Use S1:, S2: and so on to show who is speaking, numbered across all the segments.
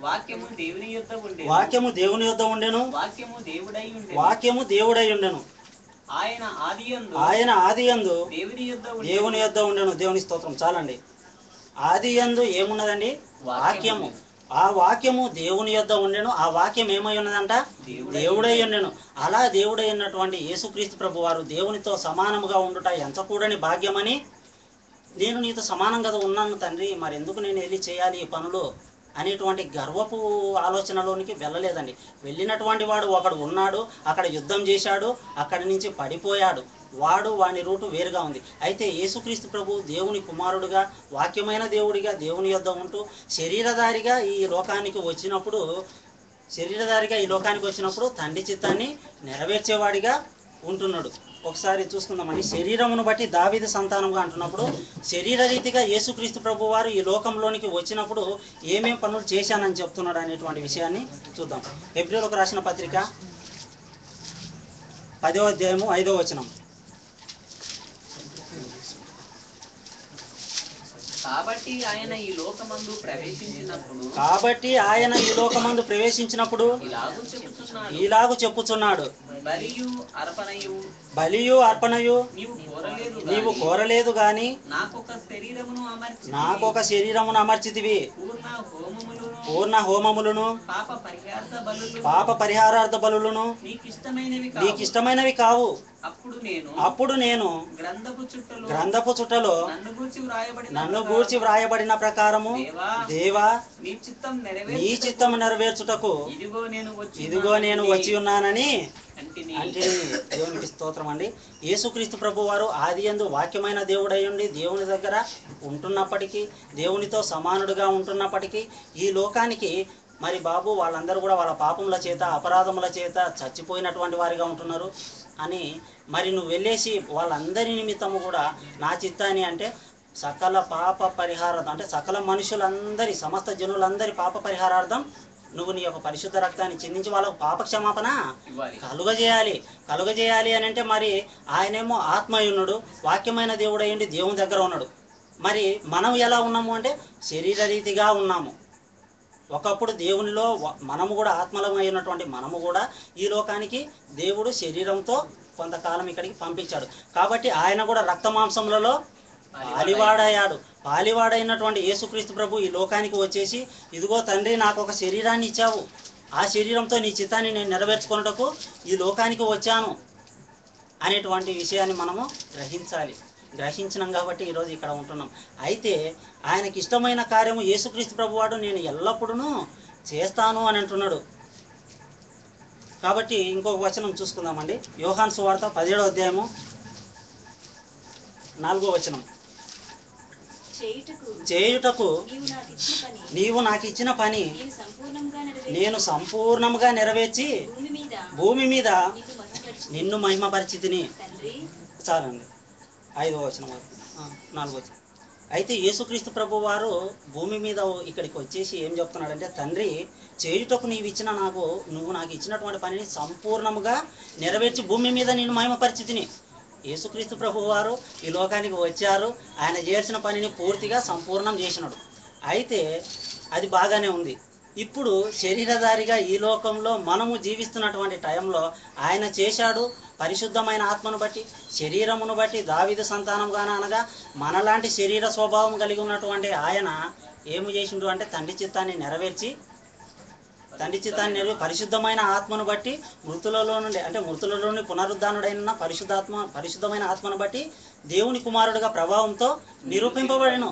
S1: వాక్యము దేవుని యొద్ద ఉండెను.
S2: వాక్యము దేవుని యొద్ద ఉండెను.
S1: వాక్యము దేవుడై ఉండెను.
S2: వాక్యము దేవుడై ఉండెను.
S1: ఆయన ఆదియందు
S2: దేవుని యొద్ద ఉండెను. దేవుని స్తోత్రం. చాలండి. ఆదియందు ఏమున్నదండి? వాక్యము. ఆ వాక్యము దేవుని యొద్ద ఉండెను. ఆ వాక్యం ఏమై ఉన్నదంట? దేవుడై ఉండెను. అలా దేవుడై ఉన్నటువంటి యేసుక్రీస్తు ప్రభు వారు దేవునితో సమానముగా ఉండుట ఎంత కూడని భాగ్యమని, నేను నీతో సమానం కదా ఉన్నాను తండ్రి, మరి ఎందుకు నేను వెళ్ళి చేయాలి ఈ పనులు అనేటువంటి గర్వపు ఆలోచనలోనికి వెళ్ళలేదండి. వెళ్ళినటువంటి వాడు ఒకడు ఉన్నాడు, అక్కడ యుద్ధం చేశాడు, అక్కడి నుంచి పడిపోయాడు. వాని రూటు వేరుగా ఉంది. అయితే యేసుక్రీస్తు ప్రభు దేవుని కుమారుడుగా, వాక్యమైన దేవుడిగా దేవుని యొద్ద ఉంటూ శరీరధారిగా ఈ లోకానికి వచ్చినప్పుడు తండ్రి చిత్తాన్ని నెరవేర్చేవాడిగా ఉంటున్నాడు. ఒకసారి చూసుకుందామండి. శరీరమును బట్టి దావీదు సంతానంగా అంటున్నప్పుడు, శరీర రీతిగా యేసుక్రీస్తు ప్రభు వారు ఈ లోకంలోనికి వచ్చినప్పుడు ఏమేం పనులు చేశానని చెప్తున్నాడు అనేటువంటి విషయాన్ని చూద్దాం. హెబ్రీయులకు రాసిన పత్రిక 10వ అధ్యాయము 5వ వచనం.
S1: కాబట్టి ఆయన ఈ లోకమందు
S2: ప్రవేశించినప్పుడు ఇలాగు చెప్పుచున్నాడు, బలియు అర్పణయు నీవు కోరలేదు గాని నాకొక శరీరమును అమర్చితివి, పూర్ణ హోమములను పాప పరిహారార్థ బలులను నీకిష్టమైనవి కావు. అప్పుడు నేను గ్రంథపు చుట్టలో నన్ను గూర్చి వ్రాయబడిన ప్రకారము, దేవా నీ చిత్తము నెరవేర్చుటకు ఇదిగో నేను వచ్చి ఉన్నానని అంటే. దేవునికి స్తోత్రం అండి. యేసుక్రీస్తు ప్రభు వారు ఆదియందు వాక్యమైన దేవుడయ్యుండి దేవుని దగ్గర ఉంటున్నప్పటికీ, దేవునితో సమానుడుగా ఉంటున్నప్పటికీ, ఈ లోకానికి మరి బాబు వాళ్ళందరూ కూడా వాళ్ళ పాపముల చేత అపరాధముల చేత చచ్చిపోయినటువంటి వారిగా ఉంటున్నారు అని, మరి నువ్వు వెళ్ళేసి వాళ్ళందరి నిమిత్తము కూడా నా చిత్తాన్ని అంటే సకల పాప పరిహారార్థం, అంటే సకల మనుషులందరి సమస్త జనులందరి పాప పరిహారార్థం నువ్వు నీ యొక్క పరిశుద్ధ రక్తాన్ని చిందించి వాళ్ళకు పాప క్షమాపణ కలుగజేయాలి అని అంటే, మరి ఆయనేమో ఆత్మయునుడు, వాక్యమైన దేవుడు అయ్యండి దేవుని దగ్గర ఉన్నాడు. మరి మనం ఎలా ఉన్నాము అంటే శరీర రీతిగా ఉన్నాము. ఒకప్పుడు దేవునిలో మనము కూడా ఆత్మలమైనటువంటి మనము కూడా ఈ లోకానికి దేవుడు శరీరంతో కొంతకాలం ఇక్కడికి పంపించాడు. కాబట్టి ఆయన కూడా రక్త మాంసములలో పాలివాడైనటువంటి యేసుక్రీస్తు ప్రభు ఈ లోకానికి వచ్చేసి, ఇదిగో తండ్రి నాకు ఒక శరీరాన్ని ఇచ్చావు, ఆ శరీరంతో నీ చిత్తాన్ని నేను నెరవేర్చుకున్నటకు ఈ లోకానికి వచ్చాను అనేటువంటి విషయాన్ని మనము గ్రహించినాం కాబట్టి ఈరోజు ఇక్కడ ఉంటున్నాం. అయితే ఆయనకి ఇష్టమైన కార్యము యేసుక్రీస్తు ప్రభువాడు నేను ఎల్లప్పుడూ చేస్తాను అని అంటున్నాడు. కాబట్టి ఇంకొక వచనం చూసుకుందామండి. యోహాను సువార్త 17వ అధ్యాయము 4వ వచనం. చేయుటకు నీవు నాకు ఇచ్చిన పని నేను సంపూర్ణంగా నెరవేర్చి భూమి మీద నిన్ను మహిమపరిచితిని. చాలండి. 5వ వచనం 4వ వచనం. అయితే యేసుక్రీస్తు ప్రభు వారు భూమి మీద ఇక్కడికి వచ్చేసి ఏం చెప్తున్నాడంటే, తండ్రి చేయుటకు నువ్వు నాకు ఇచ్చినటువంటి పనిని సంపూర్ణముగా నెరవేర్చి భూమి మీద నేను మహిమపరిచితిని. యేసుక్రీస్తు ప్రభు వారు ఈ లోకానికి వచ్చారు, ఆయన చేయాల్సిన పనిని పూర్తిగా సంపూర్ణం చేసినాడు. అయితే అది బాగానే ఉంది. ఇప్పుడు శరీరధారిగా ఈ లోకంలో మనము జీవిస్తున్నటువంటి టైంలో ఆయన చేశాడు పరిశుద్ధమైన ఆత్మను బట్టి, శరీరమును బట్టి దావీదు సంతానంగానే అనగా మనలాంటి శరీర స్వభావం కలిగి ఉన్నటువంటి ఆయన ఏమి చేసిండు అంటే తండ్రి చిత్తాన్ని నెరవేర్చి పరిశుద్ధమైన ఆత్మను బట్టి మృతులలో నుండి పునరుద్ధానుడైన పరిశుద్ధమైన ఆత్మను బట్టి దేవుని కుమారుడిగా ప్రభావంతో నిరూపింపబడను.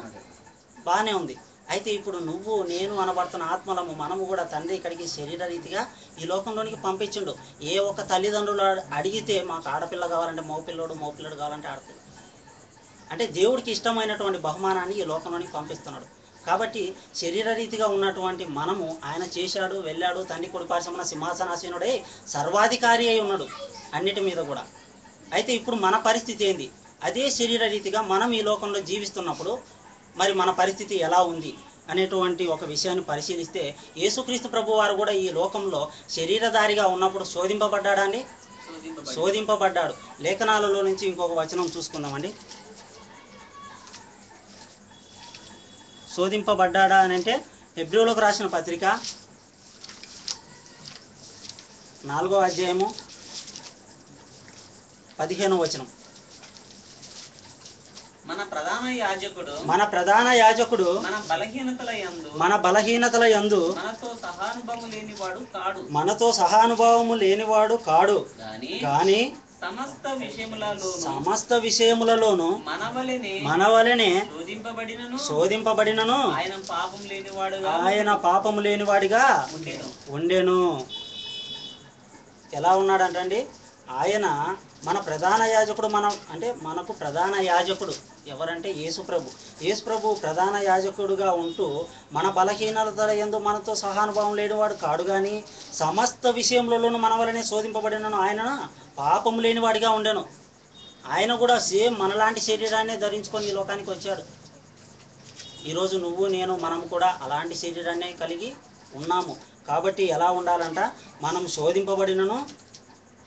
S2: బాగానే ఉంది. అయితే ఇప్పుడు నువ్వు నేను అనబడుతున్న ఆత్మలము మనము కూడా తండ్రి ఇక్కడికి శరీర రీతిగా ఈ లోకంలోనికి పంపించిండు. ఏ ఒక్క తల్లిదండ్రులు అడిగితే మాకు ఆడపిల్ల కావాలంటే మగపిల్లడు కావాలంటే ఆడపిల్ల, అంటే దేవుడికి ఇష్టమైనటువంటి బహుమానాన్ని ఈ లోకంలోనికి పంపిస్తున్నాడు. కాబట్టి శరీర రీతిగా ఉన్నటువంటి మనము ఆయన చేశాడు, వెళ్ళాడు, తండ్రి కుడిపార్శ్వమున సింహాసనాసీనుడై సర్వాధికారి అయి ఉన్నాడు అన్నిటి మీద కూడా. అయితే ఇప్పుడు మన పరిస్థితి ఏంది? అదే శరీర రీతిగా మనం ఈ లోకంలో జీవిస్తున్నప్పుడు మరి మన పరిస్థితి ఎలా ఉంది అనేటువంటి ఒక విషయాన్ని పరిశీలిస్తే, యేసుక్రీస్తు ప్రభు వారు కూడా ఈ లోకంలో శరీరధారిగా ఉన్నప్పుడు శోధింపబడ్డాడా అండి? శోధింపబడ్డాడు. లేఖనాలలో నుంచి ఇంకొక వచనం చూసుకుందామండి. శోధింపబడ్డాడా అని అంటే హెబ్రీయులకు రాసిన పత్రిక 4వ అధ్యాయము 15వ వచనం.
S1: మన ప్రధాన యాజకుడు
S2: మన బలహీనతల యందు
S1: మనతో సహానుభావము లేనివాడు కాడు.
S2: గాని సమస్త విషయములలోను మనవలెనే శోధింపబడినను ఆయన పాపము లేనివాడిగా ఉండెను. ఎలా ఉన్నాడంటండి? ఆయన మన ప్రధాన యాజకుడు. మనకు ప్రధాన యాజకుడు ఎవరంటే యేసు ప్రభు ప్రధాన యాజకుడుగా ఉంటూ మన బలహీనతల యందు మనతో సహానుభావం లేనివాడు కాడు, కానీ సమస్త విషయంలోనూ మన వలనే శోధింపబడినను ఆయన పాపం లేనివాడిగా ఉండెను. ఆయన కూడా సేమ్ మనలాంటి శరీరాన్ని ధరించుకొని ఈ లోకానికి వచ్చాడు. ఈరోజు నువ్వు నేను మనం కూడా అలాంటి శరీరాన్ని కలిగి ఉన్నాము. కాబట్టి ఎలా ఉండాలంట? మనం శోధింపబడినను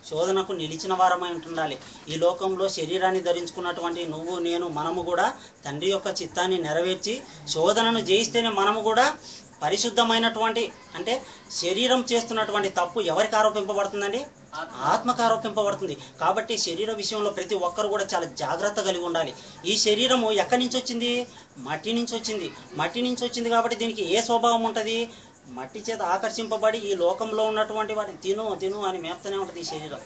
S2: శోధనకు నిలిచిన వారమై ఉండాలి. ఈ లోకంలో శరీరాన్ని ధరించుకున్నటువంటి నువ్వు నేను మనము కూడా తండ్రి యొక్క చిత్తాన్ని నెరవేర్చి శోధనను జయిస్తేనే మనము కూడా పరిశుద్ధమైనటువంటి, అంటే శరీరం చేస్తున్నటువంటి తప్పు ఎవరికి ఆరోపింపబడుతుందండి? ఆత్మకు ఆరోపింపబడుతుంది. కాబట్టి శరీర విషయంలో ప్రతి ఒక్కరు కూడా చాలా జాగ్రత్త కలిగి ఉండాలి. ఈ శరీరము ఎక్కడి నుంచి వచ్చింది? మట్టి నుంచి వచ్చింది. మట్టి నుంచి వచ్చింది కాబట్టి దీనికి ఏ స్వభావం ఉంటుంది? మట్టి చేత ఆకర్షింపబడి ఈ లోకంలో ఉన్నటువంటి వాటిని తిను అని మేపుతూనే ఉంటుంది ఈ శరీరం.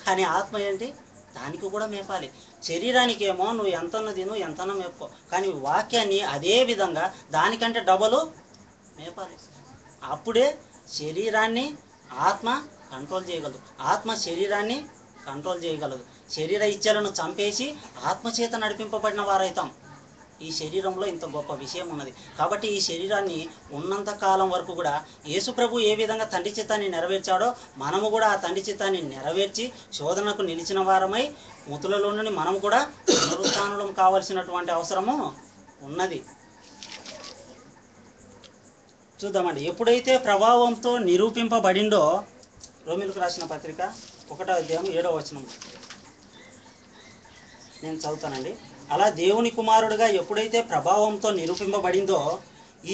S2: కానీ ఆత్మ ఏంటి? దానికి కూడా మేపాలి. శరీరానికి ఏమో నువ్వు ఎంతన్నా తిను ఎంతన్నా మేపుకో, కానీ వాక్యాన్ని అదే విధంగా దానికంటే డబలు మేపాలి. అప్పుడే శరీరాన్ని ఆత్మ కంట్రోల్ చేయగలదు, ఆత్మ శరీరాన్ని కంట్రోల్ చేయగలదు. శరీర ఇచ్ఛలను చంపేసి ఆత్మచేత నడిపింపబడిన వారైతాం. ఈ శరీరంలో ఇంత గొప్ప విషయం ఉన్నది. కాబట్టి ఈ శరీరాన్ని ఉన్నంత కాలం వరకు కూడా యేసు ప్రభు ఏ విధంగా తండ్రి చిత్తాన్ని నెరవేర్చాడో మనము కూడా ఆ తండ్రి చిత్తాన్ని నెరవేర్చి శోధనకు నిలిచిన వారమై మృతులలో నుండి మనం కూడా పునరుత్థానం కావాల్సినటువంటి అవసరము ఉన్నది. చూద్దామండి. ఎప్పుడైతే ప్రభావంతో నిరూపింపబడిండో, రోమీయులకు రాసిన పత్రిక 1వ అధ్యాయం 7వ వచనం నేను చదువుతానండి. అలా దేవుని కుమారుడిగా ఎప్పుడైతే ప్రభావంతో నిరూపింపబడిందో,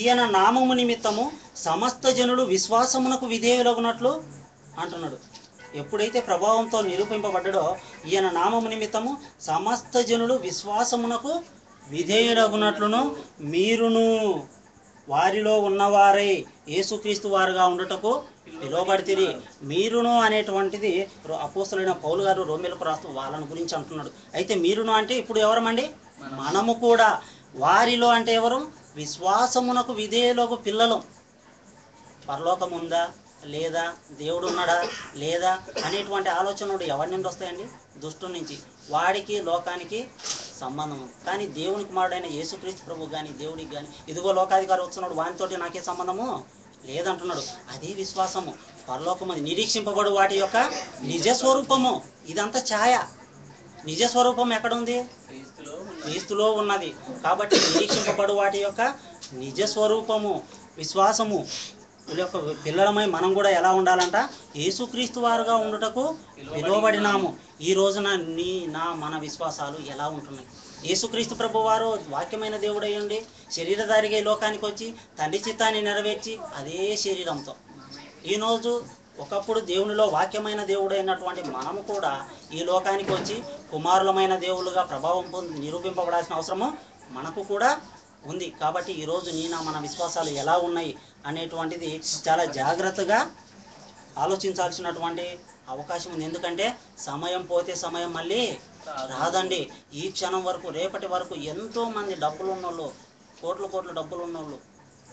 S2: ఈయన నామము నిమిత్తము సమస్త జనులు విశ్వాసమునకు విధేయులగునట్లు అంటున్నాడు. ఎప్పుడైతే ప్రభావంతో నిరూపింపబడ్డాడో ఈయన నామము నిమిత్తము సమస్త జనులు విశ్వాసమునకు విధేయులగునట్లును మీరును వారిలో ఉన్నవారై యేసుక్రీస్తు వారుగా ఉండటకు పిలువబడితిరి. మీరును అనేటువంటిది అపోస్తలుడైన పౌలు గారు రోమీయులకు రాస్తూ వాళ్ళని గురించి అంటున్నాడు. అయితే మీరును అంటే ఇప్పుడు ఎవరమండి? మనము కూడా. వారిలో అంటే ఎవరు? విశ్వాసమునకు విధేయులకు పిల్లలు. పరలోకం ఉందా లేదా, దేవుడు ఉన్నాడా లేదా అనేటువంటి ఆలోచనలు ఎవరి నుండి వస్తాయండి? దుష్టు నుంచి. వాడికి లోకానికి సంబంధం. కానీ దేవుని కుమారుడైన యేసుక్రీస్తు ప్రభు కానీ దేవుడికి కానీ ఇదిగో లోకాధికారి వస్తున్నాడు వానితోటి నాకే సంబంధము లేదంటున్నాడు. అదే విశ్వాసము. పరలోకము నిరీక్షింపబడు వాటి యొక్క నిజ స్వరూపము. ఇదంతా ఛాయ. నిజ స్వరూపం ఎక్కడ ఉంది? క్రీస్తులో ఉన్నది. కాబట్టి నిరీక్షింపబడు వాటి యొక్క నిజ స్వరూపము విశ్వాసము యొక్క పిల్లలమై మనం కూడా ఎలా ఉండాలంట? యేసుక్రీస్తు వారుగా ఉండుటకు పిలువబడినాము. ఈ రోజున మన విశ్వాసాలు ఎలా ఉంటున్నాయి? యేసుక్రీస్తు ప్రభు వారు వాక్యమైన దేవుడై ఉండి శరీరధారిగా ఈ లోకానికి వచ్చి తండ్రి చిత్తాన్ని నెరవేర్చి అదే శరీరంతో ఈరోజు ఒకప్పుడు దేవునిలో వాక్యమైన దేవుడైనటువంటి మనము కూడా ఈ లోకానికి వచ్చి కుమారులమైన దేవులుగా ప్రభావం పొంది నిరూపింపబడాల్సిన అవసరము మనకు కూడా ఉంది. కాబట్టి ఈరోజు మన విశ్వాసాలు ఎలా ఉన్నాయి అనేటువంటిది చాలా జాగ్రత్తగా ఆలోచించాల్సినటువంటి అవకాశం ఉంది. ఎందుకంటే సమయం పోతే సమయం మళ్ళీ రాదండి. ఈ క్షణం వరకు రేపటి వరకు ఎంతో మంది డబ్బులు ఉన్నోళ్ళు, కోట్ల డబ్బులు ఉన్నోళ్ళు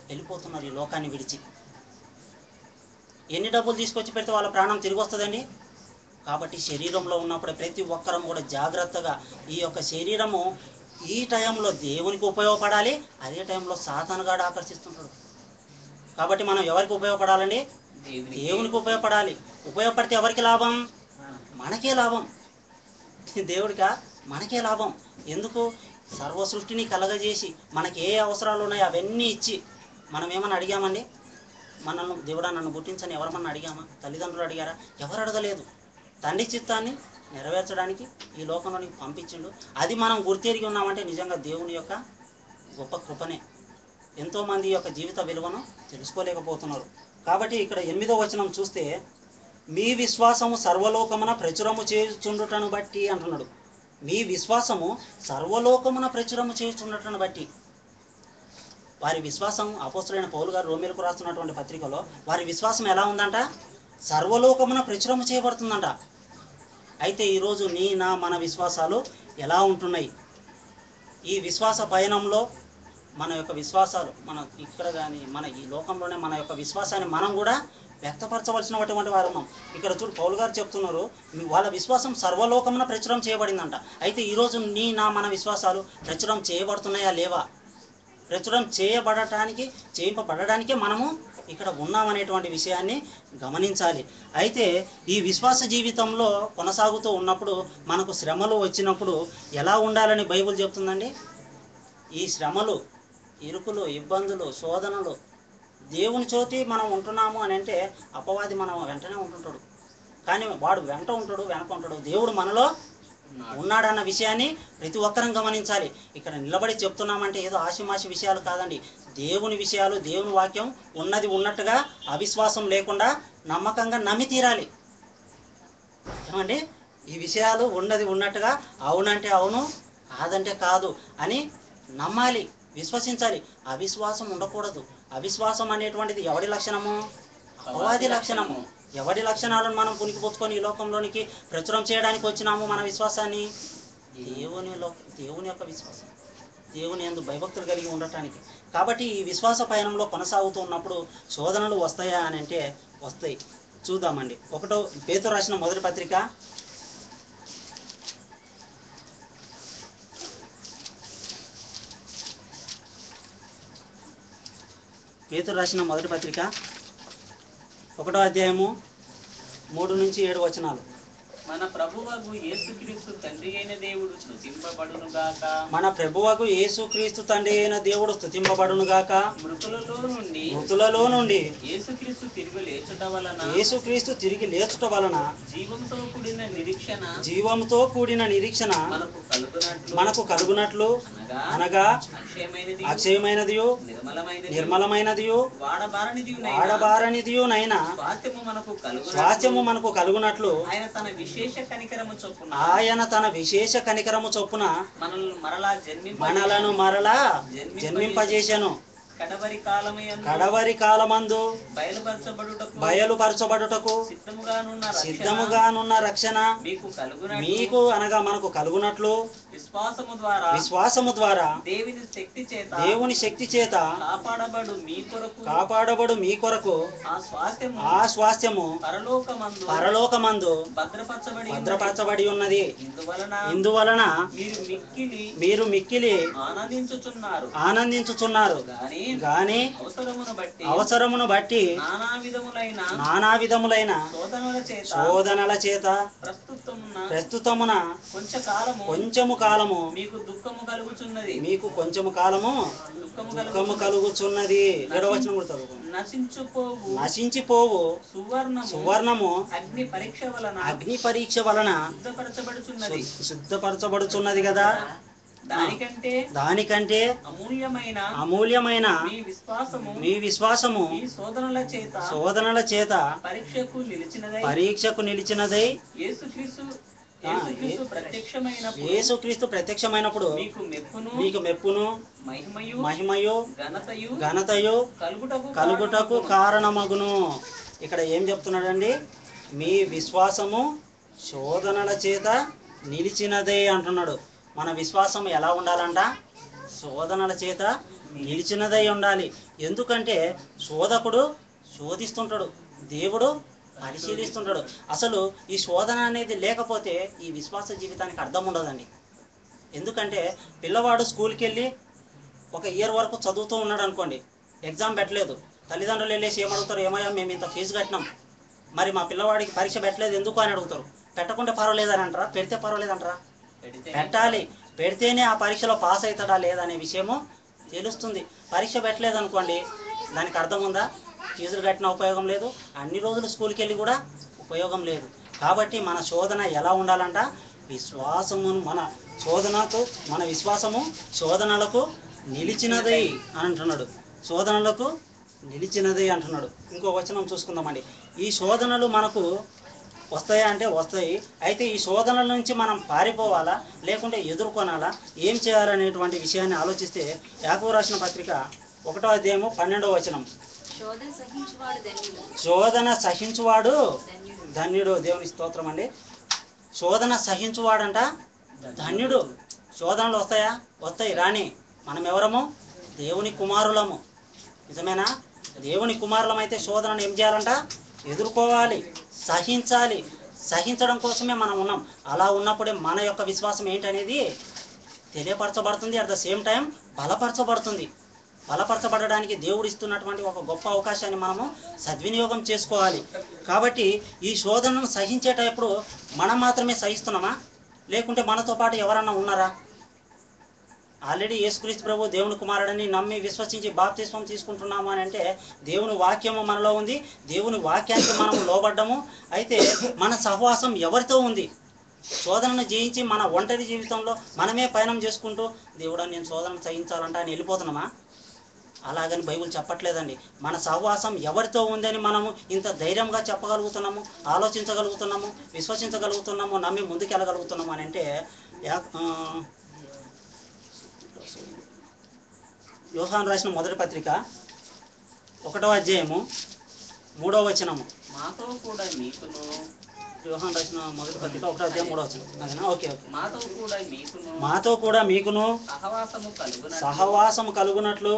S2: వెళ్ళిపోతున్నారు ఈ లోకాన్ని విడిచి. ఎన్ని డబ్బులు తీసుకొచ్చి పెడితే వాళ్ళ ప్రాణం తిరిగి వస్తుందండి? కాబట్టి శరీరంలో ఉన్నప్పుడు ప్రతి ఒక్కరం కూడా జాగ్రత్తగా ఈ యొక్క శరీరము ఈ టైంలో దేవునికి ఉపయోగపడాలి, అదే టైంలో సాతానుగాడు ఆకర్షిస్తుంటాడు. కాబట్టి మనం ఎవరికి ఉపయోగపడాలండి? దేవునికి ఉపయోగపడాలి. ఉపయోగపడితే ఎవరికి లాభం? మనకే లాభం. దేవుడికా? మనకే లాభం. ఎందుకు? సర్వ సృష్టిని కలగజేసి మనకి ఏ అవసరాలు ఉన్నాయో అవన్నీ ఇచ్చి మనం ఏమన్నా అడిగామండి? దేవుడా నన్ను గుర్తించని ఎవరమన్నా అడిగామా? తల్లిదండ్రులు అడిగారా? ఎవరు అడగలేదు. తండ్రి చిత్తాన్ని నెరవేర్చడానికి ఈ లోకంలోనికి పంపించిండు. అది మనం గుర్తెరిగి ఉన్నామంటే నిజంగా దేవుని యొక్క గొప్ప కృపనే. ఎంతోమంది యొక్క జీవిత విలువను తెలుసుకోలేకపోతున్నారు. కాబట్టి ఇక్కడ 8వ వచనం చూస్తే, మీ విశ్వాసము సర్వలోకమున ప్రచురము చేయుచుండుటను బట్టి అంటున్నాడు. మీ విశ్వాసము సర్వలోకమున ప్రచురము చేయుచుండుటను బట్టి. వారి విశ్వాసం, అపోస్తలుడైన పౌలు గారు రోమీయులకు రాస్తున్నటువంటి పత్రికలో వారి విశ్వాసం ఎలా ఉందంట? సర్వలోకమున ప్రచురము చేయబడుతుందంట. అయితే ఈరోజు మన విశ్వాసాలు ఎలా ఉంటున్నాయి? ఈ విశ్వాస పయనంలో మన యొక్క విశ్వాసాలు, మన ఇక్కడ కానీ మన ఈ లోకంలోనే మన యొక్క విశ్వాసాన్ని మనం కూడా వ్యక్తపరచవలసినటువంటి వారు ఉన్నాం. ఇక్కడ చూడు, పౌలు గారు చెప్తున్నారు, వాళ్ళ విశ్వాసం సర్వలోకమున ప్రచురం చేయబడిందంట. అయితే ఈరోజు మన విశ్వాసాలు ప్రచురం చేయబడుతున్నాయా లేవా? ప్రచురం చేయింపబడటానికే మనము ఇక్కడ ఉన్నామనేటువంటి విషయాన్ని గమనించాలి. అయితే ఈ విశ్వాస జీవితంలో కొనసాగుతూ ఉన్నప్పుడు మనకు శ్రమలు వచ్చినప్పుడు ఎలా ఉండాలని బైబిల్ చెప్తుందండి? ఈ శ్రమలు, ఇరుకులు, ఇబ్బందులు, శోధనలు దేవుని చోటి మనం ఉంటున్నాము అని అంటే అపవాది మనం వెంటనే ఉంటుంటాడు. కానీ వాడు వెంట ఉంటాడు, వెనక ఉంటాడు. దేవుడు మనలో ఉన్నాడన్న విషయాన్ని ప్రతి ఒక్కరం గమనించాలి. ఇక్కడ నిలబడి చెప్తున్నామంటే ఏదో ఆశిమాషి విషయాలు కాదండి. దేవుని విషయాలు, దేవుని వాక్యం ఉన్నది ఉన్నట్టుగా అవిశ్వాసం లేకుండా నమ్మకంగా నమ్మి తీరాలి. ఏమండి? ఈ విషయాలు ఉన్నది ఉన్నట్టుగా అవునంటే అవును, కాదంటే కాదు అని నమ్మాలి, విశ్వసించాలి. అవిశ్వాసం ఉండకూడదు. అవిశ్వాసం అనేటువంటిది ఎవడి లక్షణము? అపవాది లక్షణము. ఎవరి లక్షణాలను మనం పునికిపుచ్చుకొని ఈ లోకంలోనికి ప్రచురం చేయడానికి వచ్చినాము మన విశ్వాసాన్ని? దేవుని యొక్క విశ్వాసం, దేవుని యందు భయభక్తులు కలిగి ఉండటానికి. కాబట్టి ఈ విశ్వాస పయనంలో కొనసాగుతూ ఉన్నప్పుడు శోధనలు వస్తాయా అని అంటే వస్తాయి. చూద్దామండి. 1 పేతురు రాసిన మొదటి పత్రిక 1వ అధ్యాయము 3 నుంచి 7 వచనాలు.
S1: మన ప్రభువగు యేసుక్రీస్తు తండ్రి అయిన దేవుడు స్తుతింపబడును గాక.
S2: మన ప్రభువగు యేసుక్రీస్తు తండ్రి అయిన దేవుడు స్తుతింపబడును గాక. మృతులలో నుండి
S1: యేసుక్రీస్తు
S2: తిరిగి లేచుట వలన జీవంతో కూడిన నిరీక్షణ మనకు కలుగునట్లు, అనగా అక్షయమైనదియు నిర్మలమైనదియు వాడబారనిదియునైన స్వాస్థ్యము మనకు కలుగునట్లు ఆయన తన విశేష కనికరము చొప్పున మనలను మరలా జన్మింపజేసెను. కడవరి కాలమందు బయలుపరచబడుటకు సిద్ధముగానున్న రక్షణ మీకు అనగా మనకు కలుగునట్లు విశ్వాసము ద్వారా దేవుని శక్తి చేత కాపాడబడు మీ కొరకు ఆ స్వాస్థ్యము పరలోకమందు భద్రపరచబడి ఉన్నది. ఇందువలన మీరు మిక్కిలి ఆనందించుచున్నారు. గాని అవసరమును బట్టి నానా విధములైన శోధనల చేత ప్రస్తుతమున కొంచెము కాలము మీకు కొంచెము కాలము దుఃఖము కలుగుచున్నది. నశించిపోవు సువర్ణము అగ్ని పరీక్ష వలన శుద్ధపరచబడుచున్నది కదా. దానికంటే అమూల్యమైన మీ విశ్వాసము శోధనల చేత పరీక్షకు నిలిచినదై యేసుక్రీస్తు ప్రత్యక్షమైనప్పుడు మీకు మెప్పును మహిమయు ఘనతయు కలుగుటకు కారణమగును. ఇక్కడ ఏం చెప్తున్నాడండి? మీ విశ్వాసము శోధనల చేత నిలిచినదే అంటున్నాడు. మన విశ్వాసం ఎలా ఉండాలంట? శోధనల చేత నిలిచినదై ఉండాలి. ఎందుకంటే శోధకుడు శోధిస్తుంటాడు, దేవుడు పరిశీలిస్తుంటాడు. అసలు ఈ శోధన అనేది లేకపోతే ఈ విశ్వాస జీవితానికి అర్థం ఉండదండి. ఎందుకంటే పిల్లవాడు స్కూల్కి వెళ్ళి 1 ఇయర్ వరకు చదువుతూ ఉన్నాడు అనుకోండి, ఎగ్జామ్ పెట్టలేదు, తల్లిదండ్రులు వెళ్ళేసి ఏమడుగుతారు? ఏమయ్యా మేము ఇంత ఫీజు కట్టినాం, మరి మా పిల్లవాడికి పరీక్ష పెట్టలేదు ఎందుకు అని అడుగుతారు. పెట్టకుంటే పర్వాలేదని అంటారా? పెడితే పర్వాలేదంటారా? పెట్టాలి. పెడితేనే ఆ పరీక్షలో పాస్ అవుతాడా లేదా అనే విషయము తెలుస్తుంది. పరీక్ష పెట్టలేదు అనుకోండి, దానికి అర్థం ఉందా? ఫీజులు కట్టిన ఉపయోగం లేదు, అన్ని రోజులు స్కూల్కి వెళ్ళి కూడా ఉపయోగం లేదు. కాబట్టి మన శోధన ఎలా ఉండాలంట? విశ్వాసమును మన విశ్వాసము శోధనలకు నిలిచినది అని అంటున్నాడు. శోధనలకు నిలిచినది అంటున్నాడు. ఇంకో వచనం చూసుకుందామండి. ఈ శోధనలు మనకు వస్తాయా అంటే వస్తాయి. అయితే ఈ శోధనల నుంచి మనం పారిపోవాలా లేకుంటే ఎదుర్కొనాలా, ఏం చేయాలనేటువంటి విషయాన్ని ఆలోచిస్తే యాకోబు రాసిన పత్రిక 1వ అధ్యాయము 12వ వచనం. శోధన సహించువాడు ధన్యుడు. దేవుని స్తోత్రం అండి. శోధన సహించువాడంట ధన్యుడు. శోధనలు వస్తాయా? వస్తాయి, రాని. మనం ఎవరము? దేవుని కుమారులము. నిజమేనా? దేవుని కుమారులం అయితే శోధనను ఏం చేయాలంట? ఎదుర్కోవాలి, సహించాలి. సహించడం కోసమే మనం ఉన్నాం. అలా ఉన్నప్పుడే మన యొక్క విశ్వాసం ఏంటనేది తెలియపరచబడుతుంది. అట్ ద సేమ్ టైం బలపరచబడుతుంది. బలపరచబడడానికి దేవుడు ఇస్తున్నటువంటి ఒక గొప్ప అవకాశాన్ని మనము సద్వినియోగం చేసుకోవాలి. కాబట్టి ఈ శోధనను సహించేటప్పుడు మనం మాత్రమే సహిస్తున్నామా లేకుంటే మనతో పాటు ఎవరన్నా ఉన్నారా? ఆల్రెడీ యేసుక్రీస్తు ప్రభు దేవుని కుమారుడని నమ్మి విశ్వసించి బాప్తిస్మం తీసుకుంటున్నాము అని అంటే దేవుని వాక్యము మనలో ఉంది. దేవుని వాక్యానికి మనము లోబడ్డము. అయితే మన సహవాసం ఎవరితో ఉంది? శోధనను జయించి మన ఒంటరి జీవితంలో మనమే పయనం చేసుకుంటూ దేవుడా నేను శోధన సహించాలంట అని వెళ్ళిపోతున్నామా? అలాగని బైబిల్ చెప్పట్లేదండి. మన సహవాసం ఎవరితో ఉందని మనము ఇంత ధైర్యంగా చెప్పగలుగుతున్నాము, ఆలోచించగలుగుతున్నాము, విశ్వసించగలుగుతున్నాము, నమ్మి ముందుకెళ్ళగలుగుతున్నాము అని అంటే యోహాను రాసిన మొదటి పత్రిక 1వ అధ్యాయము 3వ వచనము.
S1: మాతో కూడా మీకును.
S2: యోహాను రాసిన మొదటి పత్రిక 1వ అధ్యాయం 3వ వచనం. అదేనా? ఓకే.
S1: మాతో కూడా మీకును
S2: సహవాసము కలుగునట్లు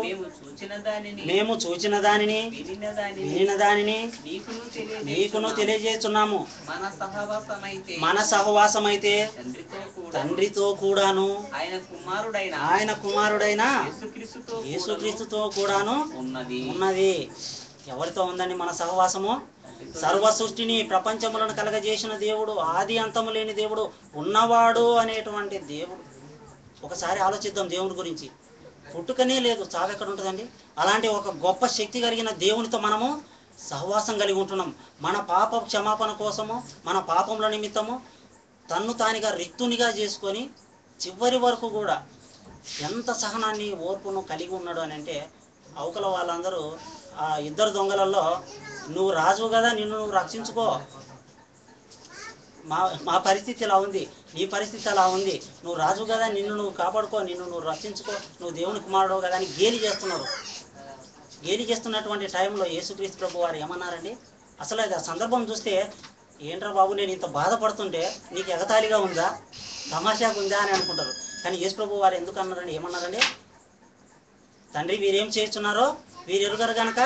S2: మేము చూచిన దానిని వినిన దానిని నీకును తెలియజేస్తున్నాము. మన సహవాసమైతే తండ్రితో కూడాను ఆయన కుమారుడైన యేసుక్రీస్తుతో కూడాను ఉన్నది. ఎవరితో ఉందండి మన సహవాసము? సర్వ సృష్టిని ప్రపంచములను కలగజేసిన దేవుడు, ఆది అంతము లేని దేవుడు, ఉన్నవాడు అనేటువంటి దేవుడు. ఒకసారి ఆలోచిద్దాం దేవుని గురించి. పుట్టుకనే లేదు, చావు ఎక్కడ ఉంటుందండి? అలాంటి ఒక గొప్ప శక్తి కలిగిన దేవునితో మనము సహవాసం కలిగి ఉంటున్నాం. మన పాప క్షమాపణ కోసము, మన పాపముల నిమిత్తము తన్ను తానిగా రిక్తునిగా చేసుకొని చివరి వరకు కూడా ఎంత సహనాన్ని ఓర్పును కలిగి ఉన్నాడు అని అంటే అవతల వాళ్ళందరూ ఆ ఇద్దరు దొంగలలో నువ్వు రాజు కదా, నిన్ను నువ్వు రక్షించుకో, మా పరిస్థితి ఇలా ఉంది, నీ పరిస్థితి అలా ఉంది, నువ్వు రాజు కదా, నిన్ను నువ్వు కాపాడుకో, నిన్ను నువ్వు రక్షించుకో, నువ్వు దేవుని కుమారుడు కదా అని గేలి చేస్తున్నారు. గేలి చేస్తున్నటువంటి టైంలో యేసుక్రీస్తు ప్రభు వారు ఏమన్నారండి? అసలు అది ఆ సందర్భం చూస్తే ఏంట్రా బాబు నేను ఇంత బాధపడుతుంటే నీకు ఎగతాళిగా ఉందా, తమాషాగా ఉందా అని అనుకుంటారు. కానీ యేసు ప్రభు వారు ఎందుకు అన్నారండి? ఏమన్నారండి? తండ్రి వీరేం చేస్తున్నారో వీరు ఎరుగరు కనుక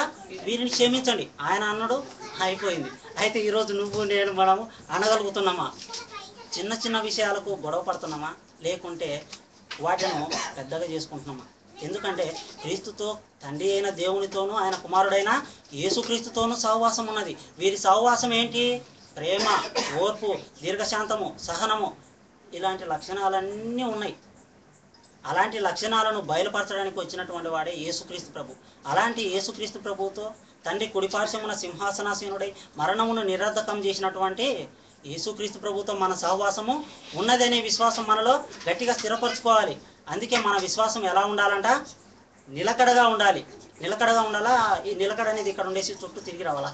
S2: వీరిని క్షమించండి ఆయన అన్నాడు, అయిపోయింది. అయితే ఈరోజు నువ్వు నేను మనము అనగలుగుతున్నామా? చిన్న చిన్న విషయాలకు గొడవ పడుతున్నామా లేకుంటే వాటిని పెద్దగా చేసుకుంటున్నామా? ఎందుకంటే క్రీస్తుతో తండ్రి అయిన దేవునితోనూ ఆయన కుమారుడైన యేసుక్రీస్తుతోనూ సహవాసం ఉన్నది. వీరి సహవాసం ఏంటి? ప్రేమ, ఓర్పు, దీర్ఘశాంతము, సహనము, ఇలాంటి లక్షణాలన్నీ ఉన్నాయి. అలాంటి లక్షణాలను బయలుపరచడానికి వచ్చినటువంటి వాడే యేసుక్రీస్తు ప్రభు. అలాంటి యేసుక్రీస్తు ప్రభుతో తండ్రి కుడిపార్శ్వమున సింహాసనాసీనుడై మరణమును నిరర్ధకం చేసినటువంటి యేసుక్రీస్తు ప్రభుతో మన సహవాసము ఉన్నదనే విశ్వాసం మనలో గట్టిగా స్థిరపరచుకోవాలి. అందుకే మన విశ్వాసం ఎలా ఉండాలంట? నిలకడగా ఉండాలి. నిలకడగా ఉండాలా? ఈ నిలకడ అనేది ఇక్కడ ఉండేసి చుట్టూ తిరిగి రావాలా?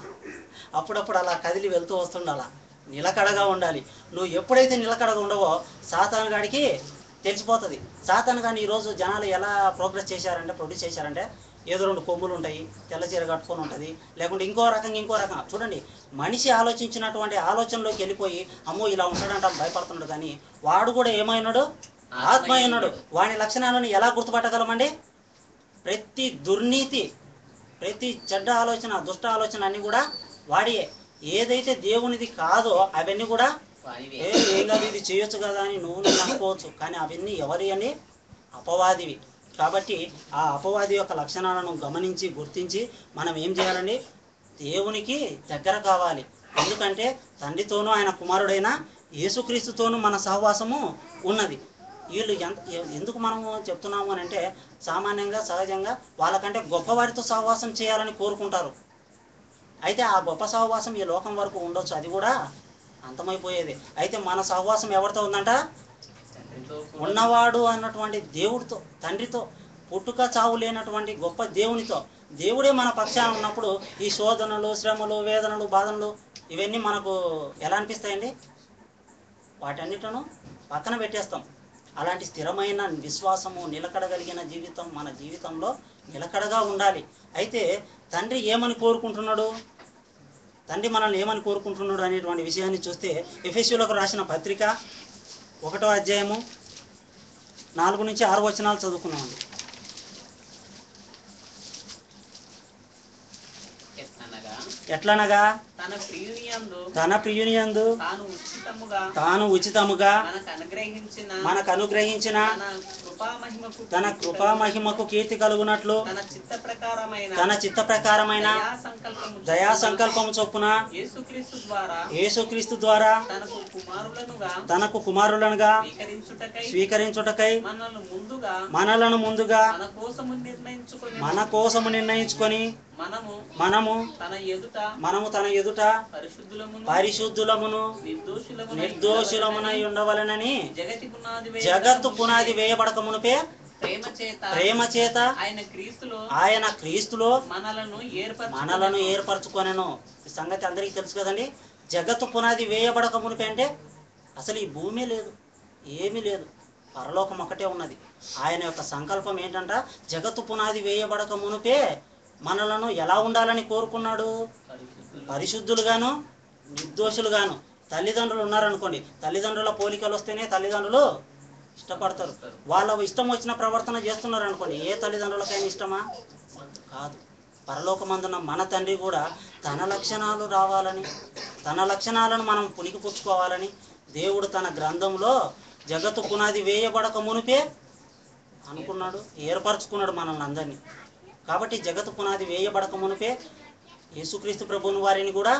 S2: అప్పుడప్పుడు అలా కదిలి వెళ్తూ వస్తుండాలా? నిలకడగా ఉండాలి. నువ్వు ఎప్పుడైతే నిలకడగా ఉండవో సాతాను గాడికి తెలిసిపోతుంది. సాతాను కానీ ఈరోజు జనాలు ఎలా ప్రొడ్యూస్ చేశారంటే ఏదో 2 కొమ్ములు ఉంటాయి, తెల్ల చీర కట్టుకొని ఉంటుంది, లేకుంటే ఇంకో రకంగా చూడండి. మనిషి ఆలోచించినటువంటి ఆలోచనలోకి వెళ్ళిపోయి అమ్మో ఇలా ఉంటాడంట భయపడుతున్నాడు. కానీ వాడు కూడా ఏమైనాడు? ఆత్మ అయినాడు. వాని లక్షణాలను ఎలా గుర్తుపట్టగలమండి? ప్రతి దుర్నీతి, ప్రతి చెడ్డ ఆలోచన, దుష్ట ఆలోచన అన్నీ కూడా వాడియే. ఏదైతే దేవునిది కాదో అవన్నీ కూడా ఏం కాదు ఇది చేయొచ్చు కదా అని నువ్వు అనుకోవచ్చు. కానీ అవన్నీ ఎవరి అని? అపవాదివి. కాబట్టి ఆ అపవాది యొక్క లక్షణాలను గమనించి గుర్తించి మనం ఏం చేయాలండి? దేవునికి దగ్గర కావాలి. ఎందుకంటే తండ్రితోనూ ఆయన కుమారుడైన యేసుక్రీస్తుతోనూ మన సహవాసము ఉన్నది. వీళ్ళు ఎందుకు మనము చెప్తున్నాము అని అంటే సామాన్యంగా సహజంగా వాళ్ళకంటే గొప్పవారితో సహవాసం చేయాలని కోరుకుంటారు. అయితే ఆ గొప్ప సహవాసం ఈ లోకం వరకు ఉండొచ్చు, అది కూడా అంతమైపోయేది. అయితే మన సహవాసం ఎవరితో ఉందంట? ఉన్నవాడు అన్నటువంటి దేవుడితో, తండ్రితో, పుట్టుక చావు లేనటువంటి గొప్ప దేవునితో, దేవుడే మన పక్షాన ఉన్నప్పుడు ఈ శోధనలు, శ్రమలు, వేదనలు, బాధనలు ఇవన్నీ మనకు ఎలా అనిపిస్తాయండి? వాటన్నిటిను పక్కన పెట్టేస్తాం. అలాంటి స్థిరమైన విశ్వాసము, నిలకడగలిగిన జీవితం మన జీవితంలో నిలకడగా ఉండాలి. అయితే తండ్రి ఏమని కోరుకుంటున్నాడు, తండ్రి మనల్ని ఏమని కోరుకుంటున్నాడు అనేటువంటి విషయాన్ని చూస్తే ఎఫెసీయులకు రాసిన పత్రిక 1వ అధ్యాయము 4 నుంచి 6 వచనాలు చదువుకున్నామండి. ఎట్లనగా తన ప్రియుని యందు తాను ఉచితముగా మనకు అనుగ్రహించిన తన కృపామహిమకు కీర్తి కలుగునట్లు తన చిత్త ప్రకారమైన దయా సంకల్పము చొప్పున యేసుక్రీస్తు ద్వారా తనకు కుమారులనుగా స్వీకరించుటకై మనలను ముందుగా మన కోసము నిర్ణయించుకొని మనము తన ఎదుట పరిశుద్ధులమును నిర్దోషులమునై ఉండవలెనని జగత్తు పునాది వేయబడక మునుపే ప్రేమ చేత ఆయన క్రీస్తులో మనలను ఏర్పరచుకొనెను. ఈ సంగతి అందరికీ తెలుసు కదండి. జగత్తు పునాది వేయబడక మునిపే అంటే అసలు ఈ భూమి లేదు, ఏమీ లేదు, పరలోకం ఒకటే ఉన్నది. ఆయన యొక్క సంకల్పం ఏంటంట, జగత్తు పునాది వేయబడక మునిపే మనలను ఎలా ఉండాలని కోరుకున్నాడు? పరిశుద్ధులుగాను నిర్దోషులుగాను. తల్లిదండ్రులు ఉన్నారనుకోండి, తల్లిదండ్రుల పోలికలు వస్తేనే తల్లిదండ్రులు ఇష్టపడతారు. వాళ్ళ ఇష్టం వచ్చిన ప్రవర్తన చేస్తున్నారు అనుకోండి, ఏ తల్లిదండ్రులకైనా ఇష్టమా? కాదు. పరలోకమందున్న మన తండ్రి కూడా తన లక్షణాలు రావాలని, తన లక్షణాలను మనం పుణికిపుచ్చుకోవాలని దేవుడు తన గ్రంథంలో జగత్తు పునాది వేయబడక మునిపే అనుకున్నాడు, ఏర్పరచుకున్నాడు మనల్ని అందరినీ. కాబట్టి జగత్తు పునాది వేయబడక మునిపే యేసుక్రీస్తు ప్రభువుని వారిని కూడా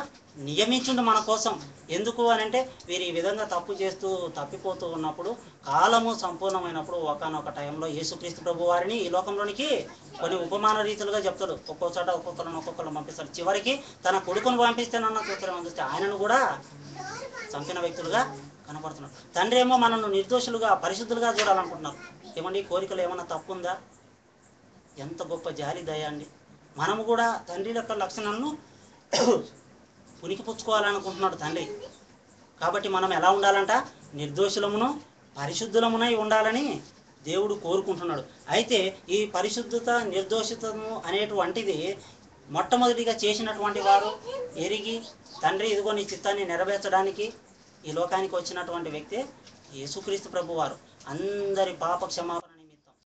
S2: నియమించుండు మన కోసం. ఎందుకు అని అంటే వీరు ఈ విధంగా తప్పు చేస్తూ తప్పిపోతూ ఉన్నప్పుడు, కాలము సంపూర్ణమైనప్పుడు ఒకానొక టైంలో యేసుక్రీస్తు ప్రభు వారిని ఈ లోకంలోనికి కొన్ని ఉపమాన రీతులుగా చెప్తాడు. ఒక్కో చోట ఒక్కొక్కరు పంపిస్తాడు. చివరికి తన కొడుకును పంపిస్తేనన్న సూత్రం పంపిస్తే ఆయనను కూడా చంపిన వ్యక్తులుగా కనపడుతున్నాడు. తండ్రి ఏమో మనల్ని నిర్దోషులుగా పరిశుద్ధులుగా చూడాలనుకుంటున్నారు. ఏమండి, కోరికలు ఏమన్నా తప్పు ఉందా? ఎంత గొప్ప జాలి దయ అండి. మనము కూడా తండ్రి యొక్క లక్షణాలను పుణికిపుచ్చుకోవాలనుకుంటున్నాడు తండ్రి. కాబట్టి మనం ఎలా ఉండాలంట? నిర్దోషులమును పరిశుద్ధులమునై ఉండాలని దేవుడు కోరుకుంటున్నాడు. అయితే ఈ పరిశుద్ధత, నిర్దోషితము అనేటువంటిది మొట్టమొదటిగా చేసినటువంటి వారు ఎరిగి, తండ్రి ఇదిగో నీ చిత్తాన్ని నెరవేర్చడానికి ఈ లోకానికి వచ్చినటువంటి వ్యక్తి యేసుక్రీస్తు ప్రభువారు. అందరి పాప క్షమాపణ